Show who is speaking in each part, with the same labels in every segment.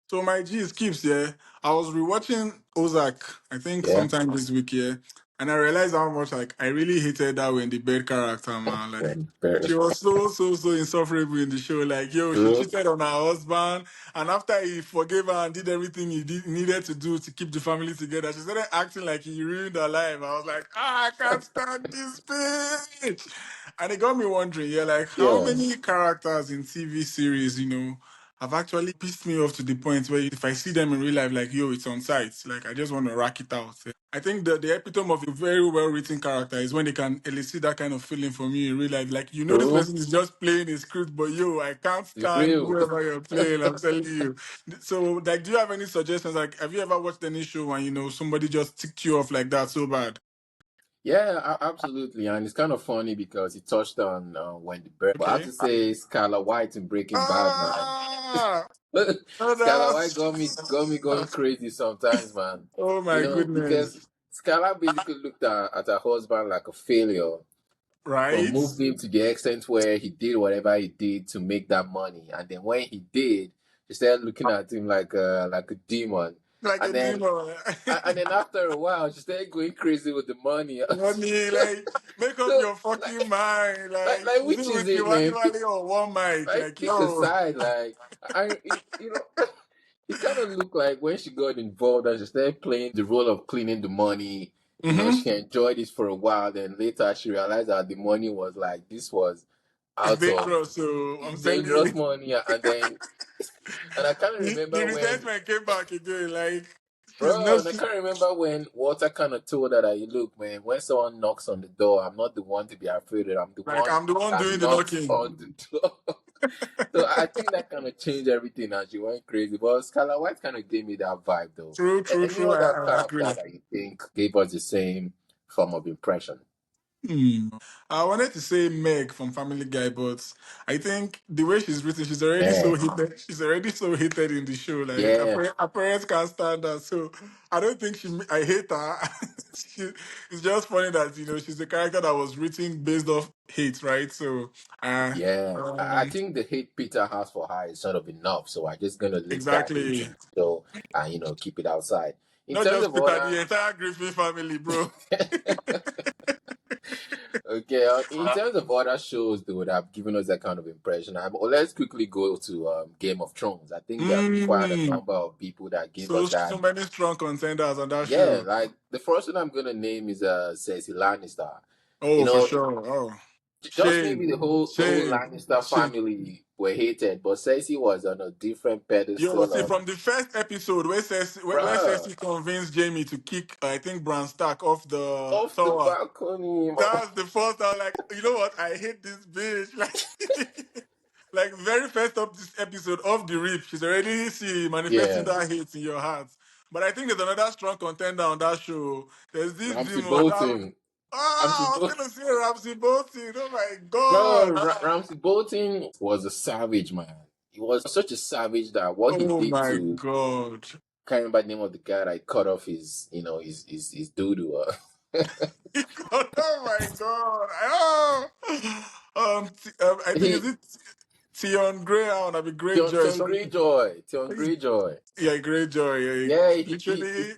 Speaker 1: So my G is Keeps, yeah. I was rewatching Ozark, I think
Speaker 2: Yeah.
Speaker 1: sometime this week, yeah. And I realized how much like I really hated that Wendy Bed character, man. Like
Speaker 2: Very
Speaker 1: she was so insufferable in the show. Like, yo, she
Speaker 2: true.
Speaker 1: cheated on her husband, and after he forgave her and did everything needed to do to keep the family together, she started acting like he ruined her life. I was like, I can't stand this bitch. And it got me wondering, yeah, like how
Speaker 2: Yeah.
Speaker 1: many characters in TV series, have actually pissed me off to the point where if I see them in real life, like, yo, it's on site. Like, I just want to rack it out. I think the epitome of a very well written character is when they can elicit that kind of feeling from you in real life. Like, this
Speaker 2: True.
Speaker 1: person is just playing a script, but yo, I can't
Speaker 2: It's
Speaker 1: stand
Speaker 2: real.
Speaker 1: whoever you're playing. I'm telling you. So, like, do you have any suggestions? Like, have you ever watched any show and, somebody just ticked you off like that so bad?
Speaker 2: Yeah, absolutely. And it's kind of funny because he touched on Wendy Bird. But I have
Speaker 1: Okay.
Speaker 2: to say Skyler White in Breaking Bad, man.
Speaker 1: Ah,
Speaker 2: Skylar White
Speaker 1: that's,
Speaker 2: got me going crazy sometimes, man.
Speaker 1: oh my
Speaker 2: Because
Speaker 1: goodness.
Speaker 2: Skylar basically looked at her husband like a failure, but
Speaker 1: Right?
Speaker 2: moved him to the extent where he did whatever he did to make that money. And then when he did, she started looking at him like a demon.
Speaker 1: Like
Speaker 2: And
Speaker 1: a
Speaker 2: then
Speaker 1: demon.
Speaker 2: and then after a while, she started going crazy with the money.
Speaker 1: Money, like, make up
Speaker 2: So
Speaker 1: your fucking mind. Like,
Speaker 2: like
Speaker 1: is
Speaker 2: which
Speaker 1: it
Speaker 2: is
Speaker 1: with
Speaker 2: it,
Speaker 1: you
Speaker 2: man?
Speaker 1: actually or one mic?
Speaker 2: Like
Speaker 1: Like,
Speaker 2: pick a
Speaker 1: yo.
Speaker 2: side. Like I, you know, it kind of looked like when she got involved and she started playing the role of cleaning the money.
Speaker 1: Mm-hmm.
Speaker 2: She enjoyed it for a while. Then later she realized that the money was like this was
Speaker 1: It's
Speaker 2: out of
Speaker 1: dangerous, so I'm telling
Speaker 2: dangerous
Speaker 1: you.
Speaker 2: money, and I can't
Speaker 1: The
Speaker 2: remember when,
Speaker 1: resentment came back again. Like, she's
Speaker 2: bro,
Speaker 1: not.
Speaker 2: and I can't remember when Walter kind of told her that, look, man, when someone knocks on the door, I'm not the one to be afraid of. I'm the
Speaker 1: Like,
Speaker 2: one
Speaker 1: I'm the one
Speaker 2: that
Speaker 1: doing the
Speaker 2: knocks
Speaker 1: knocking.
Speaker 2: on the door. So I think that kind of changed everything and she went crazy. But Scarlet White kind of gave me that vibe though.
Speaker 1: True, true,
Speaker 2: Any
Speaker 1: true.
Speaker 2: other
Speaker 1: I
Speaker 2: character
Speaker 1: agree.
Speaker 2: that you think gave us the same form of impression?
Speaker 1: Hmm. I wanted to say Meg from Family Guy, but I think the way she's written, she's already so
Speaker 2: Man,
Speaker 1: hated. She's already so hated in the show. Like
Speaker 2: yeah,
Speaker 1: her parents can't stand her, so I don't think I hate her. she, it's just funny that she's a character that was written based off hate, right? So, uh,
Speaker 2: yeah. I
Speaker 1: um,
Speaker 2: think the hate Peter has for her is sort of enough. So I'm just gonna leave that hate
Speaker 1: exactly.
Speaker 2: in the show and keep it outside. In
Speaker 1: Not
Speaker 2: terms
Speaker 1: just
Speaker 2: of
Speaker 1: Peter, the
Speaker 2: other
Speaker 1: entire Griffin family, bro.
Speaker 2: Okay, in terms of other shows that would have given us that kind of impression, let's quickly go to Game of Thrones. I think there are quite a
Speaker 1: Mm.
Speaker 2: number of people that gave
Speaker 1: So
Speaker 2: us that.
Speaker 1: so many strong contenders on that
Speaker 2: Yeah,
Speaker 1: show.
Speaker 2: like the first one I'm gonna name is Cersei Lannister. You
Speaker 1: Oh, for
Speaker 2: know,
Speaker 1: sure. Oh,
Speaker 2: just maybe
Speaker 1: shame,
Speaker 2: the whole
Speaker 1: shame,
Speaker 2: Lannister
Speaker 1: shame.
Speaker 2: family were hated, but Cersei was on a different
Speaker 1: Yo,
Speaker 2: pedestal
Speaker 1: see,
Speaker 2: of
Speaker 1: from the first episode where
Speaker 2: bruh
Speaker 1: Cersei convinced Jamie to kick, I think, Bran Stark off the
Speaker 2: off the
Speaker 1: tower.
Speaker 2: balcony.
Speaker 1: That was the first. I was like, you know what? I hate this bitch. Like very first of this episode of the rip, she's already manifesting
Speaker 2: Yeah,
Speaker 1: that hate in your heart. But I think there's another strong contender on that show. There's this
Speaker 2: Ramsay
Speaker 1: demon.
Speaker 2: Bolton. Ramsay
Speaker 1: I was
Speaker 2: Bolton.
Speaker 1: gonna say Ramsay Bolton. Oh my
Speaker 2: Bro,
Speaker 1: god.
Speaker 2: Ramsey Bolton was a savage, man. He was such a savage that what he
Speaker 1: Oh
Speaker 2: did
Speaker 1: my
Speaker 2: to,
Speaker 1: god.
Speaker 2: can't remember the name of the guy that cut off his, his doo-doo.
Speaker 1: Oh my god. I think is
Speaker 2: He,
Speaker 1: it Tion Greyhound. I mean, Great Joy. Something.
Speaker 2: Tion Greyjoy.
Speaker 1: Yeah, Great Joy. Yeah,
Speaker 2: Yeah,
Speaker 1: literally.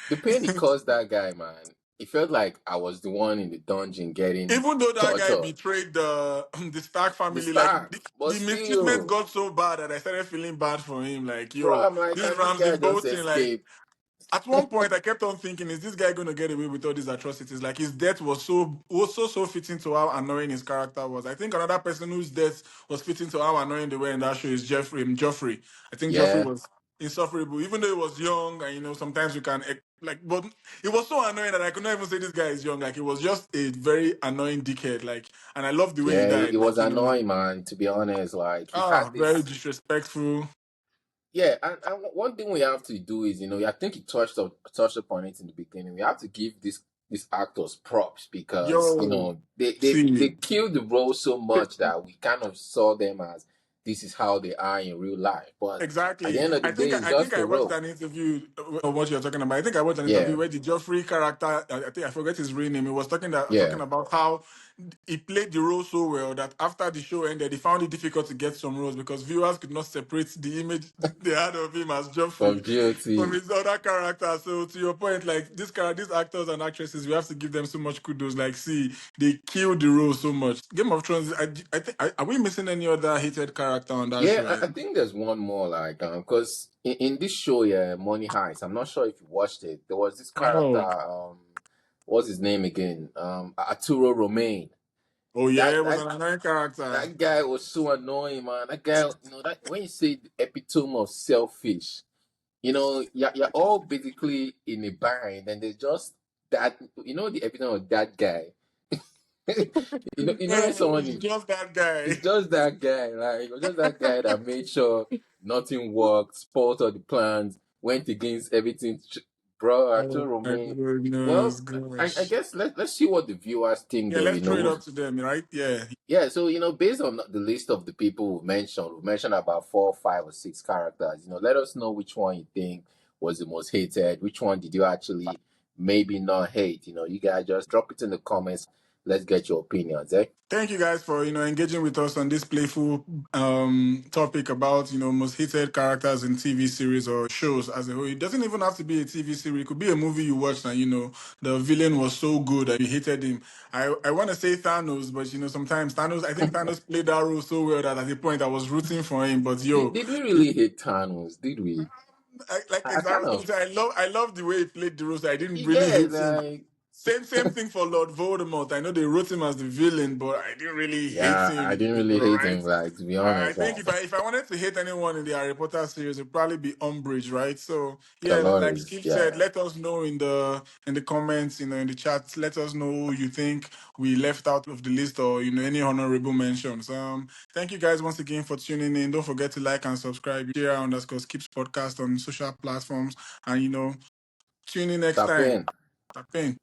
Speaker 2: the pain he caused that guy, man. It felt like I was the one in the dungeon getting
Speaker 1: Even though that guy
Speaker 2: tortured.
Speaker 1: betrayed the the Stark
Speaker 2: The
Speaker 1: family, like
Speaker 2: Starks, but
Speaker 1: the mistreatment
Speaker 2: still,
Speaker 1: got so bad that I started feeling bad for him. Like,
Speaker 2: bro,
Speaker 1: yo,
Speaker 2: I'm like,
Speaker 1: this
Speaker 2: can this
Speaker 1: Ramsey
Speaker 2: guy just
Speaker 1: Bolton, like
Speaker 2: escape?
Speaker 1: at one point I kept on thinking, is this guy gonna get away with all these atrocities? Like his death was so fitting to how annoying his character was. I think another person whose death was fitting to how annoying they were in that show is Joffrey. I think Joffrey
Speaker 2: Yeah,
Speaker 1: was insufferable, even though he was young, and sometimes you can like, but it was so annoying that I could not even say this guy is young. Like he was just a very annoying dickhead. Like, and I love the way he
Speaker 2: yeah, it
Speaker 1: died.
Speaker 2: was
Speaker 1: Like,
Speaker 2: annoying, man. To be honest, like he had
Speaker 1: very
Speaker 2: this.
Speaker 1: disrespectful.
Speaker 2: Yeah, and one thing we have to do is, I think you touched upon it in the beginning. We have to give these actors props because
Speaker 1: Yo,
Speaker 2: they
Speaker 1: see.
Speaker 2: killed the role so much that we kind of saw them as this is how they are in real life. But at the
Speaker 1: Exactly.
Speaker 2: end of the
Speaker 1: I
Speaker 2: day,
Speaker 1: think
Speaker 2: it's
Speaker 1: I think
Speaker 2: just
Speaker 1: I
Speaker 2: a
Speaker 1: watched
Speaker 2: role.
Speaker 1: an interview of what you're talking about. I think I watched an interview
Speaker 2: Yeah,
Speaker 1: where the Joffrey character, I think I forget his real name. He was talking
Speaker 2: yeah,
Speaker 1: about how he played the role so well that after the show ended, he found it difficult to get some roles because viewers could not separate the image they had of him as Joffrey
Speaker 2: From GOT.
Speaker 1: from his other characters. So to your point, like these actors and actresses, we have to give them so much kudos. Like, see, they killed the role so much. Game of Thrones, I think, are we missing any other hated character on that
Speaker 2: Yeah,
Speaker 1: show?
Speaker 2: I think there's one more, like, because in this show, yeah, Money Heist, I'm not sure if you watched it. There was this character,
Speaker 1: Oh,
Speaker 2: what's his name again? Arturo Romaine.
Speaker 1: oh yeah,
Speaker 2: That
Speaker 1: it was
Speaker 2: that
Speaker 1: an annoying character.
Speaker 2: that guy was so annoying, man. That guy, that when you say the epitome of selfish, you're all basically in a bind, and there's just that, the epitome of that guy.
Speaker 1: Yeah,
Speaker 2: When someone
Speaker 1: he's
Speaker 2: is,
Speaker 1: just that guy.
Speaker 2: it's just that guy, like, it was just that guy that made sure nothing worked, spoiled all the plans, went against everything. Bro,
Speaker 1: Oh
Speaker 2: Arturo
Speaker 1: my
Speaker 2: Romaine. Well,
Speaker 1: goodness,
Speaker 2: I
Speaker 1: gosh.
Speaker 2: guess let's see what the viewers think,
Speaker 1: Yeah,
Speaker 2: though.
Speaker 1: let's throw it up to them, right? Yeah.
Speaker 2: Yeah, so based on the list of the people we mentioned about 4, 5, or 6 characters. Let us know which one you think was the most hated. Which one did you actually maybe not hate? You guys just drop it in the comments. Let's get your opinions, eh?
Speaker 1: Thank you guys for engaging with us on this playful topic about most hated characters in TV series or shows as a whole. It doesn't even have to be a TV series. It could be a movie you watched and the villain was so good that you hated him. I want to say Thanos, but sometimes Thanos. I think Thanos played that role so well that at the point I was rooting for him. But
Speaker 2: Did we really hate Thanos? Did we?
Speaker 1: like
Speaker 2: I kind
Speaker 1: exactly.
Speaker 2: of,
Speaker 1: I love the way he played the role. So I didn't really
Speaker 2: yeah,
Speaker 1: hate him.
Speaker 2: like,
Speaker 1: Same thing for Lord Voldemort. I know they wrote him as the villain, but I didn't really hate
Speaker 2: yeah, I
Speaker 1: him,
Speaker 2: didn't really hate
Speaker 1: right?
Speaker 2: him, like, to be
Speaker 1: I
Speaker 2: honest,
Speaker 1: think
Speaker 2: like,
Speaker 1: if I wanted to hate anyone in the Harry Potter series, it'd probably be Umbridge, right? So yeah, like
Speaker 2: Dolores,
Speaker 1: Skip said,
Speaker 2: yeah.
Speaker 1: let us know in the comments, in the chat. Let us know who you think we left out of the list, or any honorable mentions. Thank you guys once again for tuning in. Don't forget to like and subscribe. JR&Skipps podcast on social platforms, and tune in next
Speaker 2: Tap
Speaker 1: time.
Speaker 2: in.
Speaker 1: Tap in.